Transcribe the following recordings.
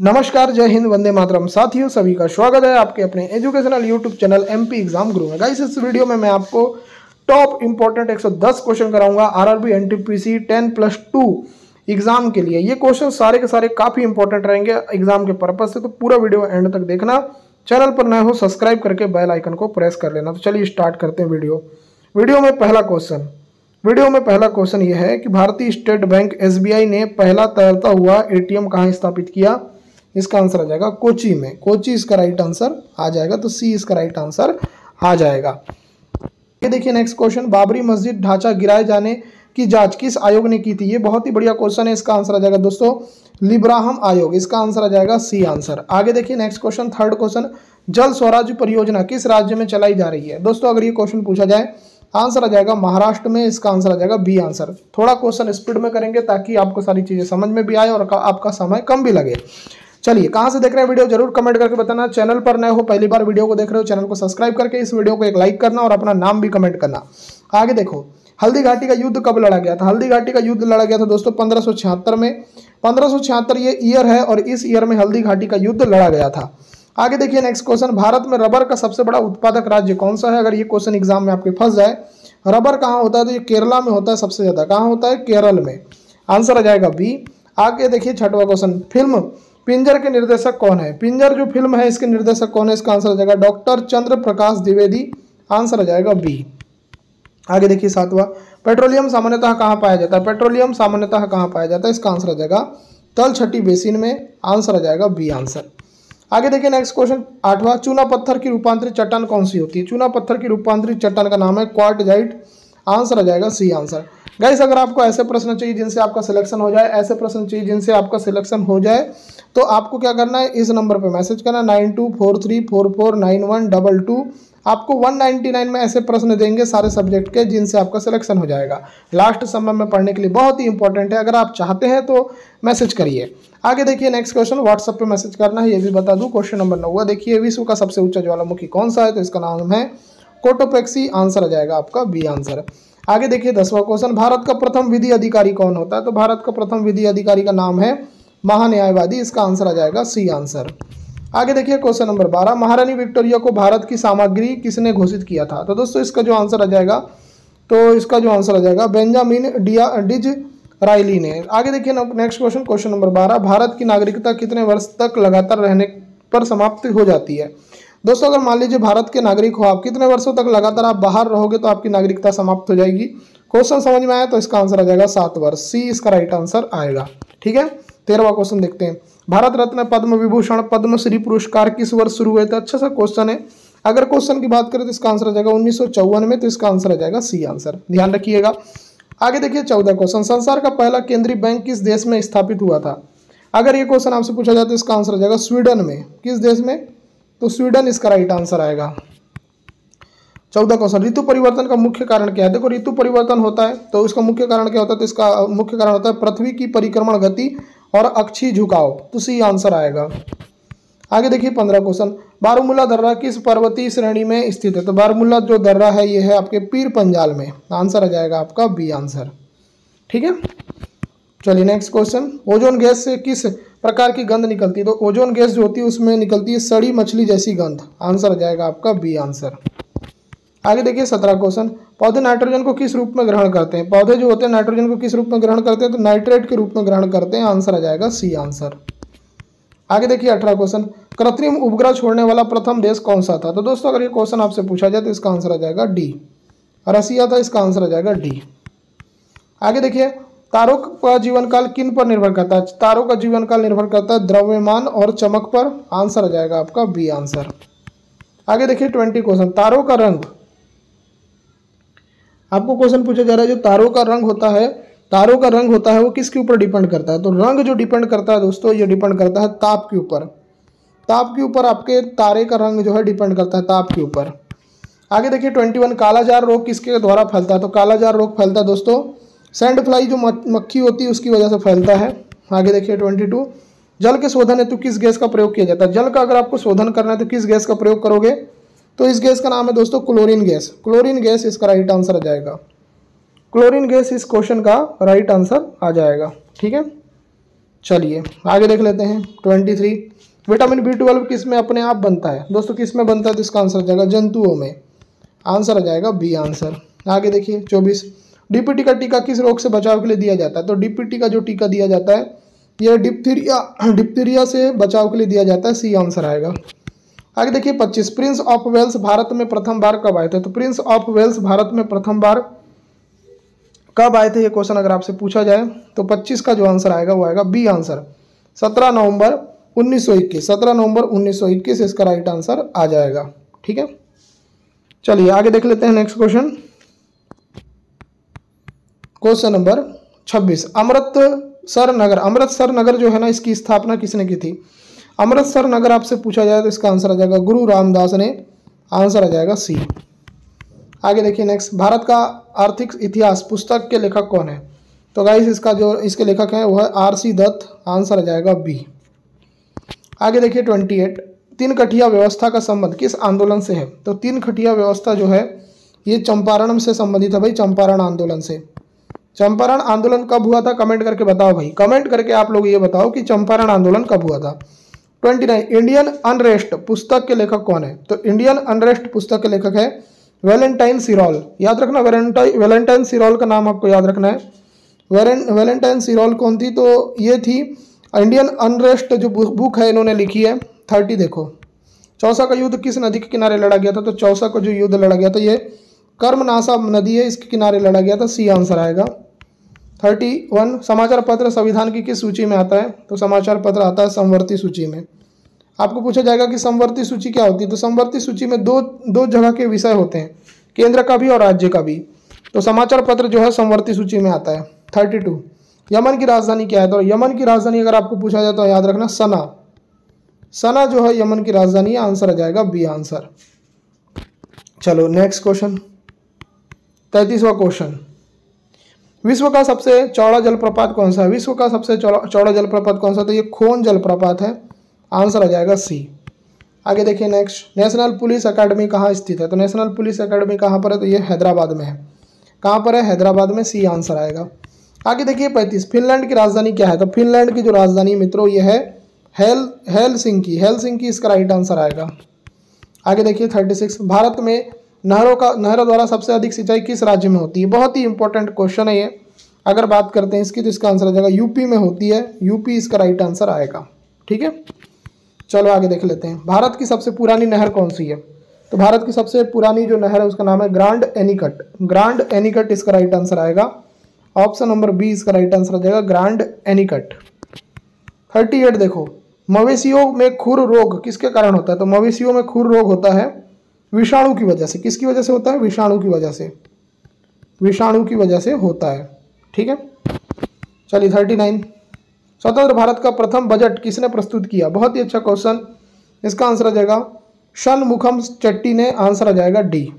नमस्कार, जय हिंद, वंदे मातरम। साथियों, सभी का स्वागत है आपके अपने educational YouTube channel MP exam गुरु में। गाइस, इस वीडियो में मैं आपको टॉप इंपॉर्टेंट 110 क्वेश्चन कराऊंगा आरआरबी एनटीपीसी 10+2 एग्जाम के लिए। ये क्वेश्चन सारे के सारे काफी इंपॉर्टेंट रहेंगे एग्जाम के पर्पज से, तो पूरा वीडियो एंड तक देखना। चैनल पर नए हो सब्सक्राइब करके बेल आइकन को प्रेस कर लेना। तो चलिए स्टार्ट करते हैं वीडियो में पहला क्वेश्चन यह है कि भारतीय स्टेट बैंक एसबीआई ने पहला तैरता हुआ एटीएम कहाँ स्थापित किया। इसका आंसर आ जाएगा कोची में। कोची इसका राइट आंसर आ जाएगा, तो सी इसका राइट आंसर आ जाएगा। ये देखिए नेक्स्ट क्वेश्चन, बाबरी मस्जिद ढांचा गिराए जाने की जांच किस आयोग ने की थी। ये बहुत ही बढ़िया क्वेश्चन है। इसका आंसर आ जाएगा दोस्तों लिब्राहम आयोग। इसका आंसर आ जाएगा सी आंसर। आगे देखिए नेक्स्ट क्वेश्चन, थर्ड क्वेश्चन, जल स्वराज परियोजना किस राज्य में चलाई जा रही है। दोस्तों अगर ये क्वेश्चन पूछा जाए, आंसर आ जाएगा महाराष्ट्र में। इसका आंसर आ जाएगा बी आंसर। थोड़ा क्वेश्चन स्पीड में करेंगे ताकि आपको सारी चीजें समझ में भी आए और आपका समय कम भी लगे। चलिए, कहां से देख रहे हैं वीडियो जरूर कमेंट करके बताना। चैनल पर नए हो, पहली बार वीडियो को देख रहे हो, चैनल को सब्सक्राइब करके इस वीडियो को एक लाइक करना और अपना नाम भी कमेंट करना। आगे देखो, हल्दी घाटी का युद्ध कब लड़ा गया था। हल्दी घाटी का युद्ध लड़ा गया था दोस्तों 1576 में। 1576 ये ईयर है और इस ईयर में हल्दी घाटी का युद्ध लड़ा गया था। आगे देखिए नेक्स्ट क्वेश्चन, भारत में रबर का सबसे बड़ा उत्पादक राज्य कौन सा है। अगर ये क्वेश्चन एग्जाम में आपके फंस जाए, रबर कहाँ होता है, तो ये केरला में होता है सबसे ज्यादा। कहाँ होता है, केरल में। आंसर आ जाएगा बी। आगे देखिए छठवां क्वेश्चन, फिल्म पिंजर के निर्देशक कौन है। पिंजर जो फिल्म है इसके निर्देशक कौन है। इसका आंसर आ जाएगा डॉक्टर चंद्र प्रकाश द्विवेदी। आंसर आ जाएगा बी। आगे देखिए सातवां, पेट्रोलियम सामान्यतः कहाँ पाया जाता है। पेट्रोलियम सामान्यतः कहाँ पाया जाता है। इसका आंसर आ जाएगा तलछटी बेसिन में। आंसर आ जाएगा बी आंसर। आगे देखिए नेक्स्ट क्वेश्चन, आठवां, चूना पत्थर की रूपांतरित चट्टान कौन सी होती है। चूना पत्थर की रूपांतरित चट्टान का नाम है क्वार्टजाइट। आंसर आ जाएगा सी आंसर। गाइस, अगर आपको ऐसे प्रश्न चाहिए जिनसे आपका सिलेक्शन हो जाए, ऐसे प्रश्न चाहिए जिनसे आपका सिलेक्शन हो जाए, तो आपको क्या करना है, इस नंबर पे मैसेज करना 9243449122। आपको 199 में ऐसे प्रश्न देंगे सारे सब्जेक्ट के जिनसे आपका सिलेक्शन हो जाएगा। लास्ट समय में पढ़ने के लिए बहुत ही इंपॉर्टेंट है। अगर आप चाहते हैं तो मैसेज करिए। आगे देखिए नेक्स्ट क्वेश्चन, व्हाट्सएप पे मैसेज करना है, ये भी बता दूं। क्वेश्चन नंबर 9 देखिए, विश्व का सबसे ऊंचा ज्वालामुखी कौन सा है। तो इसका नाम है कोटोपेक्सी। आंसर आ जाएगा आपका बी आंसर। आगे देखिए 10वां क्वेश्चन, भारत का प्रथम विधि अधिकारी कौन होता है। तो भारत का प्रथम विधि अधिकारी का नाम है महान्यायवादी। इसका आंसर आ जाएगा सी आंसर। आगे देखिए क्वेश्चन नंबर 12, महारानी विक्टोरिया को भारत की सामग्री किसने घोषित किया था। तो दोस्तों इसका जो आंसर आ जाएगा बेंजामिन डिज़रायली ने। आगे देखिए नेक्स्ट क्वेश्चन नंबर 12, भारत की नागरिकता कितने वर्ष तक लगातार रहने पर समाप्त हो जाती है। दोस्तों अगर मान लीजिए भारत के नागरिक हो आप, कितने वर्षों तक लगातार आप बाहर रहोगे तो आपकी नागरिकता समाप्त हो जाएगी। क्वेश्चन समझ में आया तो इसका आंसर आ जाएगा 7 वर्ष। सी इसका राइट आंसर आएगा। ठीक है, 13वां क्वेश्चन देखते हैं, भारत रत्न, पद्म विभूषण, पद्मश्री पुरस्कार किस वर्ष शुरू हुए थे। अच्छा सा क्वेश्चन है। अगर क्वेश्चन की बात करें तो इसका आंसर आ जाएगा 1954 में। तो इसका आंसर आ जाएगा सी आंसर, ध्यान रखिएगा। आगे देखिए 14 क्वेश्चन, संसार का पहला केंद्रीय बैंक किस देश में स्थापित हुआ था। अगर ये क्वेश्चन आपसे पूछा जाए तो इसका आंसर आ जाएगा स्वीडन में। किस देश में, तो स्वीडन इसका राइट आंसर आएगा। 14 क्वेश्चन, ऋतु परिवर्तन का मुख्य कारण क्या है। देखो ऋतु परिवर्तन होता है तो उसका मुख्य कारण क्या होता है। तो इसका मुख्य कारण होता है पृथ्वी की परिक्रमण गति और अक्षीय झुकाव। तो सी आंसर आएगा। आगे देखिए 15 क्वेश्चन, बारामूला दर्रा किस पर्वतीय श्रेणी में स्थित है। तो बारामूला जो दर्रा है ये है आपके पीर पंजाल में। आंसर आ जाएगा आपका बी आंसर। ठीक है, चलिए नेक्स्ट क्वेश्चन, ओजोन गैस से किस प्रकार की गंध निकलती है। तो ओजोन गैस जो होती है उसमें निकलती है सड़ी मछली जैसी गंध। आंसर आ जाएगा आपका बी आंसर। आगे देखिए 17 क्वेश्चन, पौधे नाइट्रोजन को किस रूप में ग्रहण करते हैं। पौधे जो होते हैं नाइट्रोजन को किस रूप में ग्रहण करते हैं। तो नाइट्रेट के रूप में ग्रहण करते हैं। आंसर आ जाएगा सी आंसर। आगे देखिए 18 क्वेश्चन, कृत्रिम उपग्रह छोड़ने वाला प्रथम देश कौन सा था। तो दोस्तों अगर ये क्वेश्चन आपसे पूछा जाए तो इसका आंसर आ जाएगा डी, रसिया था। इसका आंसर आ जाएगा डी। आगे देखिए, तारों का जीवन काल किन पर निर्भर करता है। तारों का जीवन काल निर्भर करता है द्रव्यमान और चमक पर। आंसर आ जाएगा आपका बी आंसर। आगे देखिए 20 क्वेश्चन, तारों का रंग, आपको क्वेश्चन पूछा जा रहा है जो तारों का रंग होता है वो किसके ऊपर डिपेंड करता है। तो रंग जो डिपेंड करता है दोस्तों, ये डिपेंड करता है ताप के ऊपर। ताप के ऊपर आपके तारे का रंग जो है डिपेंड करता है ताप के ऊपर। आगे देखिए 21, कालाजार रोग किसके द्वारा फैलता है। तो कालाजार रोग फैलता है दोस्तों सैंड फ्लाई जो मक्खी होती है उसकी वजह से फैलता है। आगे देखिए 22, जल के शोधन हेतु किस गैस का प्रयोग किया जाता है। जल का अगर आपको शोधन करना है तो किस गैस का प्रयोग करोगे। तो इस गैस का नाम है दोस्तों क्लोरीन गैस। क्लोरीन गैस इसका राइट आंसर आ जाएगा। क्लोरीन गैस इस क्वेश्चन का राइट आंसर आ जाएगा। ठीक है, चलिए आगे देख लेते हैं 23। विटामिन B12 किस में अपने आप बनता है दोस्तों, किस में बनता है? तो इसका आंसर आ जाएगा जंतुओं में। आंसर आ जाएगा बी आंसर। आगे देखिए 24। डीपीटी का टीका किस रोग से बचाव के लिए दिया जाता है? तो डीपीटी का जो टीका दिया जाता है यह डिप्थीरिया से बचाव के लिए दिया जाता है। सी आंसर आएगा। आगे देखिए 25। प्रिंस ऑफ वेल्स भारत में प्रथम बार कब आए थे? तो प्रिंस ऑफ वेल्स भारत में प्रथम बार कब आए थे, ये क्वेश्चन अगर आपसे पूछा जाए तो 25 का जो आंसर आएगा वो आएगा बी आंसर, 17 नवंबर 1921। 17 नवंबर 1921 इसका राइट आंसर आ जाएगा। ठीक है, चलिए आगे देख लेते हैं next question. Question number 26। Amritsar नगर जो है ना, इसकी स्थापना किसने की थी? अमृतसर नगर आपसे पूछा जाए तो इसका आंसर आ जाएगा गुरु रामदास ने। आंसर आ जाएगा सी। आगे देखिए नेक्स्ट। भारत का आर्थिक इतिहास पुस्तक के लेखक कौन है? तो गाइस इसका जो इसके लेखक है वो है आर.सी. दत्त। आंसर आ जाएगा बी। आगे देखिए 28। तीन कठिया व्यवस्था का संबंध किस आंदोलन से है? तो तीन कठिया व्यवस्था जो है ये चंपारण से संबंधित है भाई, चंपारण आंदोलन से। चंपारण आंदोलन कब हुआ था? कमेंट करके बताओ भाई, कमेंट करके आप लोग ये बताओ कि चंपारण आंदोलन कब हुआ था। 29। इंडियन अनरेस्ट पुस्तक के लेखक कौन है? तो इंडियन अनरेस्ट पुस्तक के लेखक है वैलेंटाइन सिरोल। याद रखना, वैलेंटाइन सिरोल का नाम आपको याद रखना है। वैलेंटाइन सिरोल कौन थी? तो ये थी इंडियन अनरेस्ट जो बुक है इन्होंने लिखी है। 30 देखो। चौसा का युद्ध किस नदी के किनारे लड़ा गया था? तो चौसा का जो युद्ध लड़ा गया था ये कर्मनाशा नदी है, इसके किनारे लड़ा गया था। सी आंसर आएगा। 31। समाचार पत्र संविधान की किस सूची में आता है? तो समाचार पत्र आता है समवर्ती सूची में। आपको पूछा जाएगा कि समवर्ती सूची क्या होती है? तो समवर्ती सूची में दो जगह के विषय होते हैं, केंद्र का भी और राज्य का भी। तो समाचार पत्र जो है समवर्ती सूची में आता है। 32। यमन की राजधानी क्या है? तो यमन की राजधानी अगर आपको पूछा जाए तो याद रखना सना। सना जो है यमन की राजधानी। आंसर आ जाएगा बी आंसर। चलो नेक्स्ट क्वेश्चन, 33वां क्वेश्चन। विश्व का सबसे चौड़ा जलप्रपात कौन सा है? विश्व का सबसे चौड़ा जलप्रपात कौन सा? तो ये खोन जलप्रपात है। आंसर आ जाएगा सी। आगे देखिए नेक्स्ट। नेशनल पुलिस एकेडमी कहाँ स्थित है? तो नेशनल पुलिस एकेडमी कहाँ पर है? तो ये हैदराबाद में है। कहाँ पर है? हैदराबाद में। सी आंसर आएगा। आगे देखिए 35। फिनलैंड की राजधानी क्या है? तो फिनलैंड की जो राजधानी मित्रों ये है हेलसिंकी। हेलसिंकी इसका राइट आंसर आएगा। आगे देखिए 36। भारत में नहरों द्वारा सबसे अधिक सिंचाई किस राज्य में होती है? बहुत ही इंपॉर्टेंट क्वेश्चन है ये। अगर बात करते हैं इसकी तो इसका आंसर आ जाएगा यूपी में होती है। यूपी इसका राइट आंसर आएगा। ठीक है, चलो आगे देख लेते हैं। भारत की सबसे पुरानी नहर कौन सी है? तो भारत की सबसे पुरानी जो नहर है उसका नाम है ग्रांड एनीकट। ग्रांड एनीकट इसका राइट आंसर आएगा। ऑप्शन नंबर बी इसका राइट आंसर आ जाएगा ग्रांड एनीकट। 38 देखो। मवेशियों में खुर रोग किसके कारण होता है? तो मवेशियों में खुर रोग होता है विषाणु की वजह से। किसकी वजह से होता है? विषाणु की वजह से। विषाणु की वजह से होता है। ठीक है, चलिए 39। स्वतंत्र भारत का प्रथम बजट किसने प्रस्तुत किया? बहुत ही अच्छा क्वेश्चन। इसका आंसर आ जाएगा षणमुखम चेट्टी ने। आंसर आ जाएगा डी।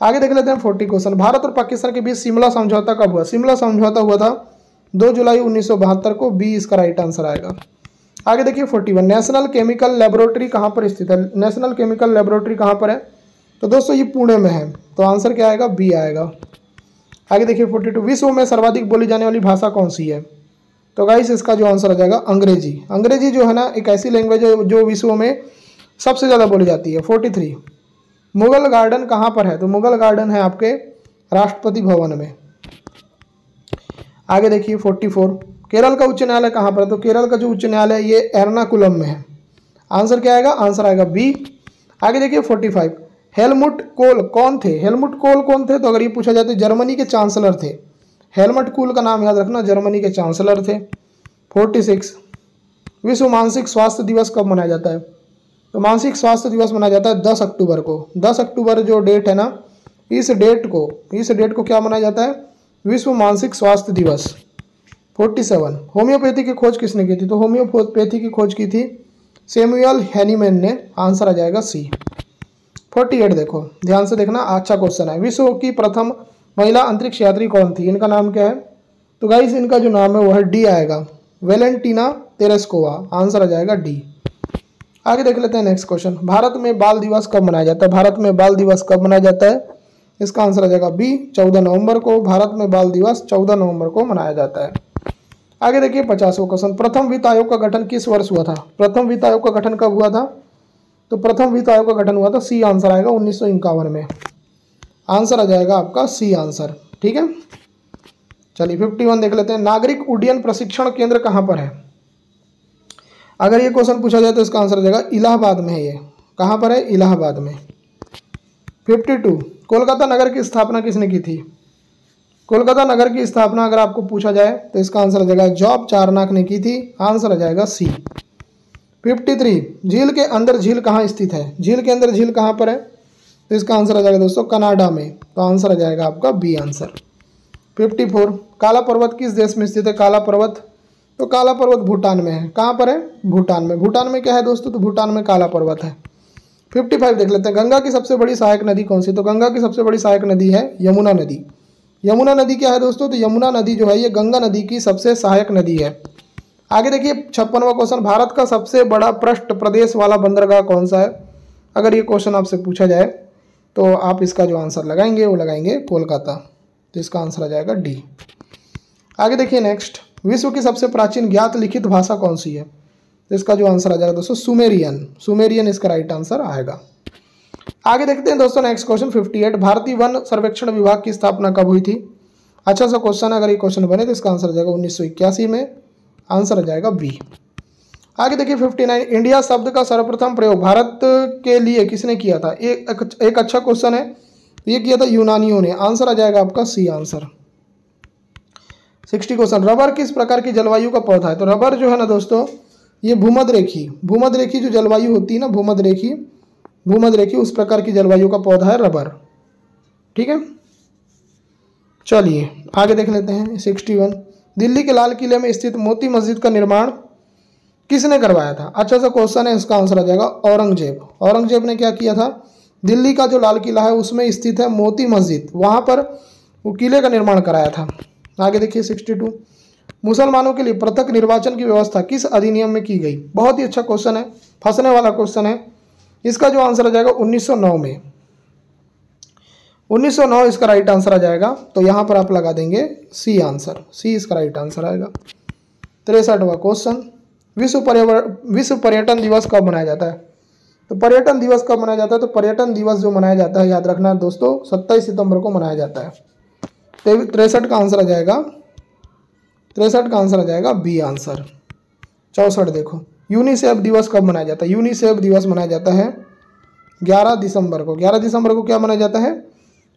आगे देख लेते हैं 40 क्वेश्चन। भारत और पाकिस्तान के बीच शिमला समझौता कब हुआ? शिमला समझौता हुआ था 2 जुलाई 1972 को। बी इसका राइट आंसर आएगा। आगे देखिए 41। नेशनल केमिकल लेबोरेटरी कहाँ पर स्थित है? नेशनल केमिकल लेबोरेटरी कहाँ पर है? तो दोस्तों ये पुणे में है। तो आंसर क्या आएगा? बी आएगा। आगे देखिए 42। विश्व में सर्वाधिक बोली जाने वाली भाषा कौन सी है? तो गाइस इसका जो आंसर आ जाएगा अंग्रेजी। अंग्रेजी जो है ना एक ऐसी लैंग्वेज है जो विश्व में सबसे ज़्यादा बोली जाती है। 43। मुगल गार्डन कहाँ पर है? तो मुगल गार्डन है आपके राष्ट्रपति भवन में। आगे देखिए 44। केरल का उच्च न्यायालय कहाँ पर है? तो केरल का जो उच्च न्यायालय ये एर्नाकुलम में है। आंसर क्या आएगा? आंसर आएगा बी। आगे देखिए 45। हेलमुट कोल कौन थे? हेलमुट कोल कौन थे? तो अगर ये पूछा जाए तो जर्मनी के चांसलर थे। हेलमुट कोल का नाम याद रखना, जर्मनी के चांसलर थे। 46। विश्व मानसिक स्वास्थ्य दिवस कब मनाया जाता है? तो मानसिक स्वास्थ्य दिवस मनाया जाता है 10 अक्टूबर को। 10 अक्टूबर जो डेट है ना, इस डेट को क्या मनाया जाता है? विश्व मानसिक स्वास्थ्य दिवस। 47। होम्योपैथी की खोज किसने की थी? तो होम्योपैथी की खोज की थी सैमुअल हैनीमैन ने। आंसर आ जाएगा सी। 48 देखो, ध्यान से देखना, अच्छा क्वेश्चन है। विश्व की प्रथम महिला अंतरिक्ष यात्री कौन थी? इनका नाम क्या है? तो गाइस इनका जो नाम है वो है डी आएगा, वेलेंटीना तेरेस्कोवा। आंसर आ जाएगा डी। आगे देख लेते हैं नेक्स्ट क्वेश्चन। भारत में बाल दिवस कब मनाया जाता है? भारत में बाल दिवस कब मनाया जाता है? इसका आंसर आ जाएगा बी, 14 नवंबर को। भारत में बाल दिवस 14 नवंबर को मनाया जाता है। आगे देखिए 50वां क्वेश्चन, प्रथम वित्त आयोग का गठन किस वर्ष हुआ था? प्रथम वित्त आयोग का गठन कब हुआ था? तो प्रथम वित्त आयोग का गठन हुआ था, सी आंसर आएगा 1951 में। आंसर आ जाएगा आपका सी आंसर। ठीक है, चलिए 51 देख लेते हैं। नागरिक उड्डयन प्रशिक्षण केंद्र कहाँ पर है? अगर ये क्वेश्चन पूछा जाए तो इसका आंसर आ जाएगा इलाहाबाद में है। ये कहाँ पर है? इलाहाबाद में। 52 कोलकाता नगर की स्थापना किसने की थी? कोलकाता नगर की स्थापना अगर आपको पूछा जाए तो इसका आंसर आ जाएगा जॉब चारनाक ने की थी। आंसर आ जाएगा सी। 53 झील के अंदर झील कहाँ स्थित है? झील के अंदर झील कहाँ पर है? तो इसका आंसर आ जाएगा दोस्तों कनाडा में। तो आंसर आ जाएगा आपका बी आंसर। 54 काला पर्वत किस देश में स्थित है? काला पर्वत, तो काला पर्वत भूटान में है। कहाँ पर है? भूटान में। भूटान में क्या है दोस्तों? तो भूटान में काला पर्वत है। 55 देख लेते हैं, गंगा की सबसे बड़ी सहायक नदी कौन सी? तो गंगा की सबसे बड़ी सहायक नदी है यमुना नदी। यमुना नदी क्या है दोस्तों? तो यमुना नदी जो है ये गंगा नदी की सबसे सहायक नदी है। आगे देखिए 56वां क्वेश्चन, भारत का सबसे बड़ा पृष्ठ प्रदेश वाला बंदरगाह कौन सा है? अगर ये क्वेश्चन आपसे पूछा जाए तो आप इसका जो आंसर लगाएंगे वो लगाएंगे कोलकाता। तो इसका आंसर आ जाएगा डी। आगे देखिए नेक्स्ट, विश्व की सबसे प्राचीन ज्ञात लिखित भाषा कौन सी है? तो इसका जो आंसर आ जाएगा दोस्तों सुमेरियन। सुमेरियन इसका राइट आंसर आएगा। आगे देखते हैं दोस्तों नेक्स्ट क्वेश्चन 58, भारतीय वन सर्वेक्षण विभाग की स्थापना कब हुई थी? अच्छा सा क्वेश्चन है, अगर ये क्वेश्चन बने तो इसका आंसर आ जाएगा 1981 में। आंसर आ जाएगा बी। आगे देखिए 59, इंडिया शब्द का सर्वप्रथम प्रयोग भारत के लिए किसने किया था? एक अच्छा क्वेश्चन है, ये किया था यूनानियों ने। आंसर आ जाएगा आपका सी आंसर। 60 क्वेश्चन, रबर किस प्रकार की जलवायु का पौधा है? तो रबर जो है ना दोस्तों ये भूमध्यरेखी जो जलवायु होती है ना, भूमध्यरेखी उस प्रकार की जलवायु का पौधा है रबर। ठीक है, चलिए आगे देख लेते हैं 61, दिल्ली के लाल किले में स्थित मोती मस्जिद का निर्माण किसने करवाया था? अच्छा सा क्वेश्चन है, इसका आंसर आ जाएगा औरंगजेब। औरंगजेब ने क्या किया था? दिल्ली का जो लाल किला है उसमें स्थित है मोती मस्जिद, वहां पर वो किले का निर्माण कराया था। आगे देखिए 62, मुसलमानों के लिए पृथक निर्वाचन की व्यवस्था किस अधिनियम में की गई? बहुत ही अच्छा क्वेश्चन है, फंसने वाला क्वेश्चन है। इसका जो आंसर आ जाएगा 1909 में। 1909 इसका राइट आंसर आ जाएगा। तो यहां पर आप लगा देंगे सी आंसर। सी इसका राइट आंसर आएगा। 63वां क्वेश्चन, विश्व पर्यटन दिवस कब मनाया जाता है? तो पर्यटन दिवस कब मनाया जाता है? तो पर्यटन दिवस जो मनाया जाता है, याद रखना दोस्तों, 27 सितंबर को मनाया जाता है। 63 का आंसर आ जाएगा, 63 का आंसर आ जाएगा बी आंसर। 64 देखो, यूनिसेफ दिवस कब मनाया जाता है? यूनिसेफ दिवस मनाया जाता है 11 दिसंबर को। 11 दिसंबर को क्या मनाया जाता है?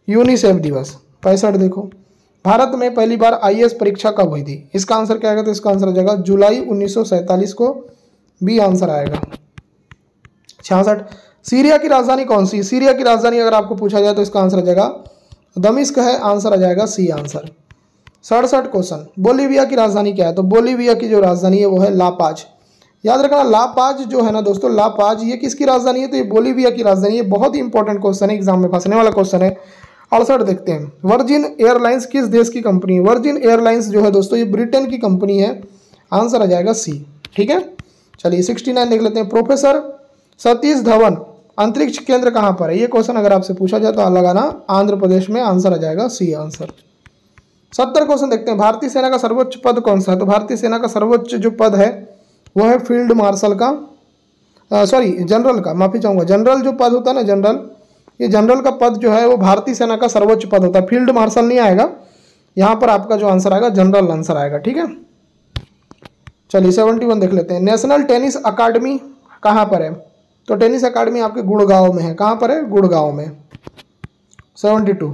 यूनिसेफ दिवस। 65 देखो, भारत में पहली बार आईएएस परीक्षा कब हुई थी? इसका आंसर क्या आएगा? तो इसका आंसर आ जाएगा जुलाई 1947 को। बी आंसर आएगा। 66, सीरिया की राजधानी कौन सी? सीरिया की राजधानी अगर आपको पूछा जाए तो इसका आंसर आ जाएगा दमिश्क है। आंसर आ जाएगा सी आंसर। 67 क्वेश्चन, बोलीविया की राजधानी क्या है? तो बोलीविया की जो राजधानी है वो है लापाज। याद रखना लापाज जो है ना दोस्तों, लापाज ये किसकी राजधानी है? तो ये बोलीविया की राजधानी है। बहुत ही इंपॉर्टेंट क्वेश्चन है, एग्जाम में फंसने वाला क्वेश्चन है। 68 देखते हैं, वर्जिन एयरलाइंस किस देश की कंपनी है? वर्जिन एयरलाइंस जो है दोस्तों ये ब्रिटेन की कंपनी है। आंसर आ जाएगा सी। ठीक है, चलिए 69 देख लेते हैं, प्रोफेसर सतीश धवन अंतरिक्ष केंद्र कहाँ पर है? ये क्वेश्चन अगर आपसे पूछा जाए तो लगाना आंध्र प्रदेश में। आंसर आ जाएगा सी आंसर। 70 क्वेश्चन देखते हैं, भारतीय सेना का सर्वोच्च पद कौन सा है? तो भारतीय सेना का सर्वोच्च जो पद है वो है फील्ड मार्शल का, जनरल का, माफी चाहूंगा, जनरल जो पद होता है ना, जनरल, ये जनरल का पद जो है वो भारतीय सेना का सर्वोच्च पद होता है। फील्ड मार्शल नहीं आएगा यहाँ पर, आपका जो आंसर आएगा जनरल आंसर आएगा। ठीक है, चलिए 71 देख लेते हैं, नेशनल टेनिस अकादमी कहाँ पर है? तो टेनिस अकादमी आपके गुड़गांव में है। कहाँ पर है? गुड़गांव में। 72,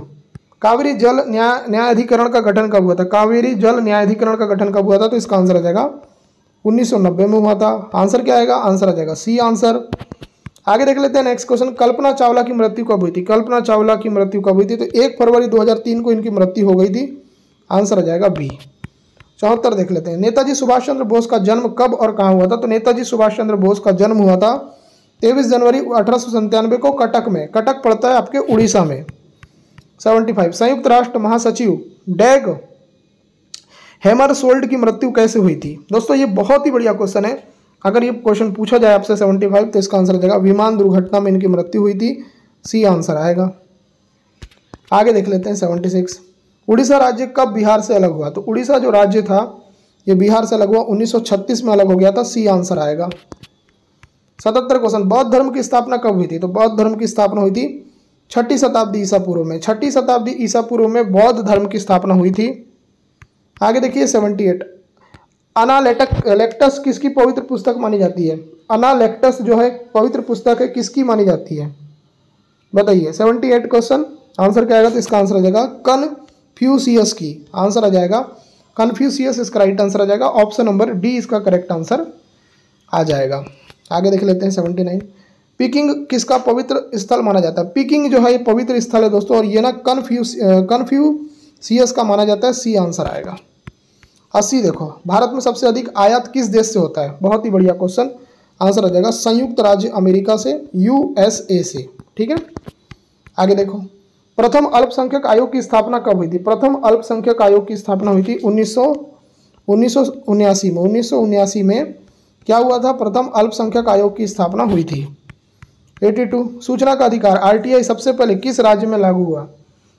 कावेरी जल न्यायाधिकरण का गठन कब हुआ था? कावेरी जल न्यायाधिकरण का गठन कब हुआ था? तो इसका आंसर आ जाएगा 1990 में हुआ था। आंसर क्या आएगा? आंसर आ जाएगा सी आंसर। आगे देख लेते हैं नेक्स्ट क्वेश्चन, कल्पना चावला की मृत्यु कब हुई थी? कल्पना चावला की मृत्यु कब हुई थी? तो 1 फरवरी 2003 को इनकी मृत्यु हो गई थी। आंसर आ जाएगा बी। 74 देख लेते हैं, नेताजी सुभाष चंद्र बोस का जन्म कब और कहाँ हुआ था? तो नेताजी सुभाष चंद्र बोस का जन्म हुआ था 23 जनवरी 1897 को कटक में। कटक पड़ता है आपके उड़ीसा में। 75, संयुक्त राष्ट्र महासचिव डैग हैमरशोल्ड की मृत्यु कैसे हुई थी? दोस्तों ये बहुत ही बढ़िया क्वेश्चन है, अगर ये क्वेश्चन पूछा जाए आपसे 75 तो इसका आंसर आ जाएगा विमान दुर्घटना में इनकी मृत्यु हुई थी। सी आंसर आएगा। आगे देख लेते हैं 76, उड़ीसा राज्य कब बिहार से अलग हुआ? तो उड़ीसा जो राज्य था ये बिहार से अलग हुआ 1936 में अलग हो गया था, सी आंसर आएगा। 77 क्वेश्चन, बौद्ध धर्म की स्थापना कब हुई थी? तो बौद्ध धर्म की स्थापना हुई थी 6ठी शताब्दी ईसा पूर्व में। 6ठी शताब्दी ईसा पूर्व में बौद्ध धर्म की स्थापना हुई थी। आगे देखिए 78, अनालेक्टस किसकी पवित्र पुस्तक मानी जाती है? अनालेक्टस जो है पवित्र पुस्तक है, किसकी मानी जाती है बताइए। 78 क्वेश्चन, आंसर क्या आएगा? तो इसका आंसर आ जाएगा कन्फ्यूशियस की, आंसर आ जाएगा कन्फ्यूशियस, इसका राइट आंसर आ जाएगा। ऑप्शन नंबर डी इसका करेक्ट आंसर आ जाएगा। आगे देख लेते हैं 79, पीकिंग किसका पवित्र स्थल माना जाता है? पीकिंग जो है ये पवित्र स्थल है दोस्तों, और ये ना कन्फ्यूशियस का माना जाता है, सी आंसर आएगा। 80 देखो, भारत में सबसे अधिक आयात किस देश से होता है? बहुत ही बढ़िया क्वेश्चन, आंसर आ जाएगा संयुक्त राज्य अमेरिका से, यूएसए से। ठीक है, आगे देखो, प्रथम अल्पसंख्यक आयोग की स्थापना कब हुई थी? प्रथम अल्पसंख्यक आयोग की स्थापना हुई थी 1979 में। 1979 में क्या हुआ था? प्रथम अल्पसंख्यक आयोग की स्थापना हुई थी। 82, सूचना का अधिकार आरटीआई सबसे पहले किस राज्य में लागू हुआ?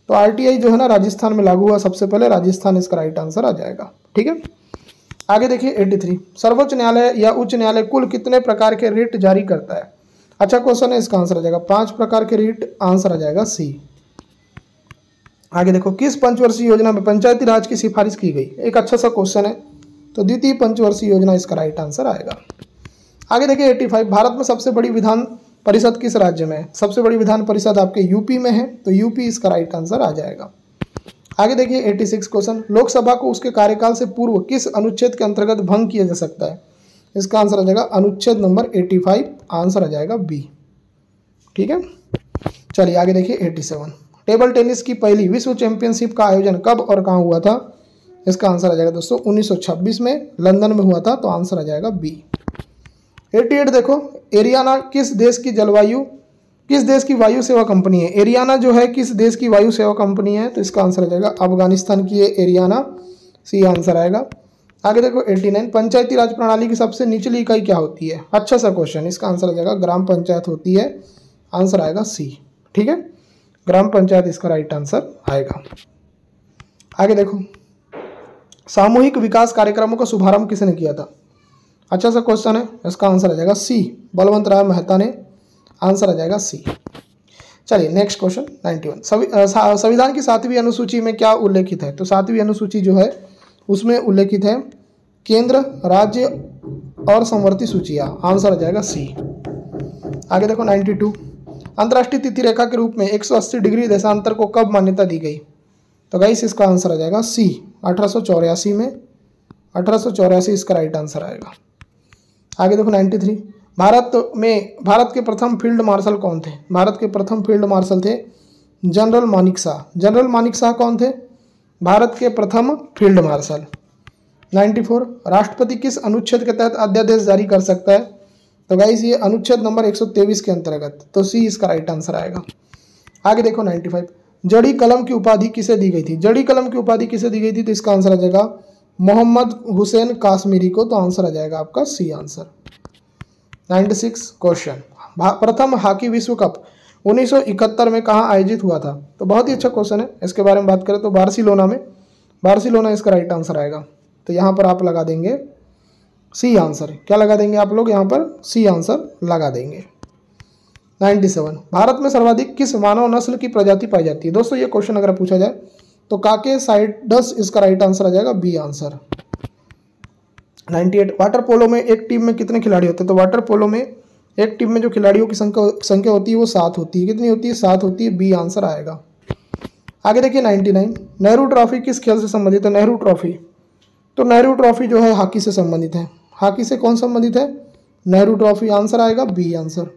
तो आरटीआई जो है ना राजस्थान में लागू हुआ सबसे पहले, राजस्थान इसका राइट आंसर आ जाएगा। ठीक है, आगे देखिए 83, सर्वोच्च न्यायालय या उच्च न्यायालय कुल कितने प्रकार के रिट जारी करता है? अच्छा क्वेश्चन है, इसका आंसर आ जाएगा 5 प्रकार के रिट, आंसर आ जाएगा सी। आगे देखो, किस पंचवर्षीय योजना में पंचायती राज की सिफारिश की गई? एक अच्छा सा क्वेश्चन है, तो द्वितीय पंचवर्षीय योजना इसका राइट आंसर आएगा। आगे देखिए 85, भारत में सबसे बड़ी विधान परिषद किस राज्य में है? सबसे बड़ी विधान परिषद आपके यूपी में है, तो यूपी इसका राइट आंसर आ जाएगा। आगे देखिए 86 क्वेश्चन, लोकसभा को उसके कार्यकाल से पूर्व किस अनुच्छेद के अंतर्गत भंग किया जा सकता है? इसका आंसर आ जाएगा अनुच्छेद नंबर 85, आंसर आ जाएगा बी। ठीक है, चलिए आगे देखिए 87, टेबल टेनिस की पहली विश्व चैंपियनशिप का आयोजन कब और कहाँ हुआ था? इसका आंसर आ जाएगा दोस्तों 1926 में लंदन में हुआ था, तो आंसर आ जाएगा बी। 88 देखो, एरियाना किस देश की वायु सेवा कंपनी है? एरियाना जो है किस देश की वायु सेवा कंपनी है? तो इसका आंसर आ जाएगा अफगानिस्तान की है एरियाना, सी आंसर आएगा। आगे देखो 89, पंचायती राज प्रणाली की सबसे निचली इकाई क्या होती है? अच्छा सा क्वेश्चन, इसका आंसर आ जाएगा ग्राम पंचायत होती है, आंसर आएगा सी। ठीक है, ग्राम पंचायत इसका राइट आंसर आएगा। आगे देखो, सामूहिक विकास कार्यक्रमों का शुभारंभ किसने किया था? अच्छा सा क्वेश्चन है, इसका आंसर आ जाएगा सी, बलवंत राय मेहता ने, आंसर आ जाएगा सी। चलिए नेक्स्ट क्वेश्चन 91, संविधान की 7वीं अनुसूची में क्या उल्लेखित है? तो 7वीं अनुसूची जो है उसमें उल्लेखित है केंद्र, राज्य और समवर्ती सूचियाँ, आंसर आ जाएगा सी। आगे देखो 92, अंतर्राष्ट्रीय तिथि रेखा के रूप में 180 डिग्री देशांतर को कब मान्यता दी गई? तो गाइस इसका आंसर आ जाएगा सी, 1884 में, 1884 इसका राइट आंसर आएगा। आगे देखो 93, भारत के प्रथम फील्ड मार्शल कौन थे? भारत के प्रथम फील्ड मार्शल थे जनरल मानिक शाह। जनरल मानिक शाह कौन थे? भारत के प्रथम फील्ड मार्शल। 94, राष्ट्रपति किस अनुच्छेद के तहत अध्यादेश जारी कर सकता है? तो गाइस ये अनुच्छेद नंबर 123 के अंतर्गत, तो सी इसका राइट आंसर आएगा। आगे देखो 95, जड़ी कलम की उपाधि किसे दी गई थी? जड़ी कलम की उपाधि किसे दी गई थी? तो इसका आंसर आ जाएगा मोहम्मद हुसैन काश्मीरी को, तो आंसर आ जाएगा आपका सी आंसर। 96 क्वेश्चन, प्रथम हॉकी विश्व कप 1971 में कहाँ आयोजित हुआ था? तो बहुत ही अच्छा क्वेश्चन है, इसके बारे में बात करें तो बार्सिलोना में, बार्सिलोना इसका राइट आंसर आएगा। तो यहाँ पर आप लगा देंगे सी आंसर। क्या लगा देंगे आप लोग? यहाँ पर सी आंसर लगा देंगे। 97, भारत में सर्वाधिक किस मानव नस्ल की प्रजाति पाई जाती है? दोस्तों ये क्वेश्चन अगर पूछा जाए तो काके साइडस इसका राइट आंसर आ जाएगा बी आंसर। 98, वाटर पोलो में एक टीम में कितने खिलाड़ी होते हैं? तो वाटर पोलो में एक टीम में जो खिलाड़ियों की संख्या होती है वो 7 होती है। कितनी होती है? 7 होती है, बी आंसर आएगा। आगे देखिए 99, नेहरू ट्रॉफी किस खेल से संबंधित है? नेहरू ट्रॉफी, तो नेहरू ट्रॉफी जो है हॉकी से संबंधित है। हॉकी से कौन संबंधित है? नेहरू ट्रॉफी, आंसर आएगा बी आंसर।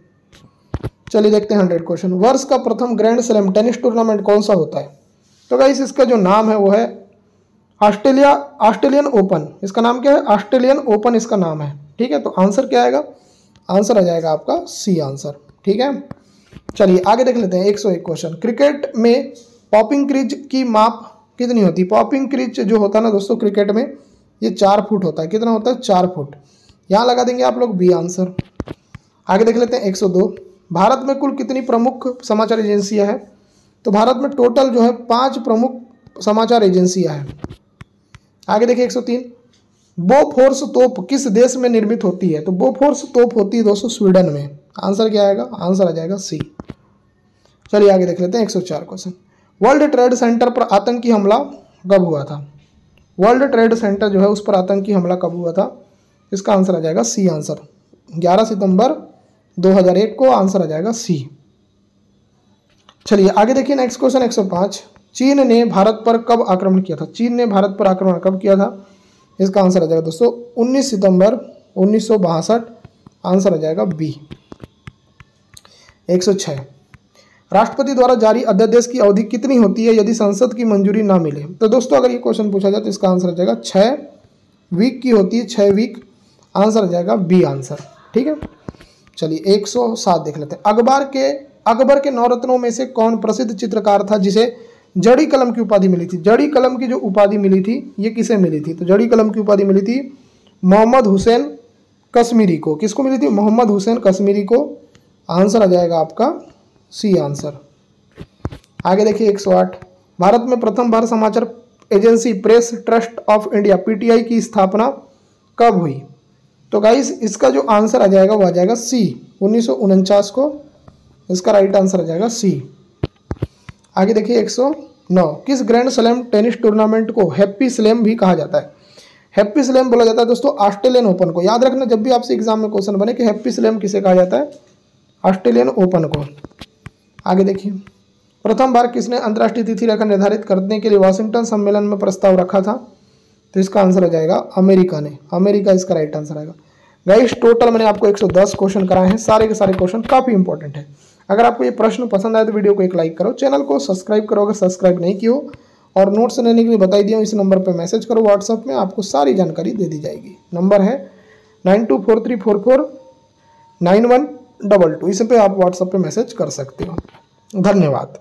चलिए देखते हैं 100 क्वेश्चन, वर्ष का प्रथम ग्रैंड स्लैम टेनिस टूर्नामेंट कौन सा होता है? तो गाइस इसका जो नाम है वो है ऑस्ट्रेलियन ओपन। इसका नाम क्या है? ऑस्ट्रेलियन ओपन इसका नाम है। ठीक है, तो आंसर क्या आएगा? आंसर आ जाएगा आपका सी आंसर। ठीक है, चलिए आगे देख लेते हैं 101 क्वेश्चन, क्रिकेट में पॉपिंग क्रीज की माप कितनी होती है? पॉपिंग क्रीज जो होता है ना दोस्तों क्रिकेट में, ये 4 फुट होता है। कितना होता है? 4 फुट। यहाँ लगा देंगे आप लोग बी आंसर। आगे देख लेते हैं 102, भारत में कुल कितनी प्रमुख समाचार एजेंसियां हैं? तो भारत में टोटल जो है 5 प्रमुख समाचार एजेंसियां हैं। आगे देखिए 103, बोफोर्स तोप किस देश में निर्मित होती है? तो बोफोर्स तोप होती है दोस्तों स्वीडन में। आंसर क्या आएगा? आंसर आ जाएगा सी। चलिए आगे देख लेते हैं 104 क्वेश्चन। वर्ल्ड ट्रेड सेंटर पर आतंकी हमला कब हुआ था? वर्ल्ड ट्रेड सेंटर जो है उस पर आतंकी हमला कब हुआ था? इसका आंसर आ जाएगा सी। आंसर 11 सितंबर 2001 को आंसर आ जाएगा सी। चलिए आगे देखिए नेक्स्ट क्वेश्चन 105। चीन ने भारत पर कब आक्रमण किया था? चीन ने भारत पर आक्रमण कब किया था? इसका आंसर आ जाएगा दोस्तों 19 सितंबर 1962। आंसर आ जाएगा बी। 106। राष्ट्रपति द्वारा जारी अध्यादेश की अवधि कितनी होती है यदि संसद की मंजूरी ना मिले? तो दोस्तों अगर ये क्वेश्चन पूछा जाए तो इसका आंसर आ जाएगा 6 वीक की होती है, 6 वीक। आंसर आ जाएगा बी आंसर। ठीक है, चलिए 107 देख लेते हैं। अकबर के 9 रत्नों में से कौन प्रसिद्ध चित्रकार था जिसे जड़ी कलम की उपाधि मिली थी? जड़ी कलम की जो उपाधि मिली थी ये किसे मिली थी? तो जड़ी कलम की उपाधि मिली थी मोहम्मद हुसैन कश्मीरी को। किसको मिली थी? मोहम्मद हुसैन कश्मीरी को। आंसर आ जाएगा आपका सी आंसर। आगे देखिए 108। भारत में प्रथम बार समाचार agency press trust of India PTI की स्थापना कब हुई? तो गाइस इसका जो आंसर आ जाएगा वो आ जाएगा सी 1949 को। इसका राइट आंसर आ जाएगा सी। आगे देखिए 109। किस ग्रैंड स्लैम टेनिस टूर्नामेंट को हैप्पी स्लैम भी कहा जाता है? हैप्पी स्लैम बोला जाता है दोस्तों ऑस्ट्रेलियन ओपन को। याद रखना जब भी आपसे एग्जाम में क्वेश्चन बने कि हैप्पी स्लैम किसे कहा जाता है? ऑस्ट्रेलियन ओपन को। आगे देखिए प्रथम बार किसने अंतर्राष्ट्रीय तिथि रेखा निर्धारित करने के लिए वाशिंगटन सम्मेलन में प्रस्ताव रखा था? तो इसका आंसर आ जाएगा अमेरिका ने। अमेरिका इसका राइट आंसर आएगा। गाइस टोटल मैंने आपको 110 क्वेश्चन कराए हैं। सारे के सारे क्वेश्चन काफ़ी इंपॉर्टेंट है। अगर आपको ये प्रश्न पसंद आए तो वीडियो को एक लाइक करो, चैनल को सब्सक्राइब करो अगर सब्सक्राइब नहीं किया हो, और नोट्स लेने के लिए बताई दिया हूँ इस नंबर पर मैसेज करो व्हाट्सअप में, आपको सारी जानकारी दे दी जाएगी। नंबर है 9243449122। इस पे आप व्हाट्सएप पे मैसेज कर सकते हो। धन्यवाद।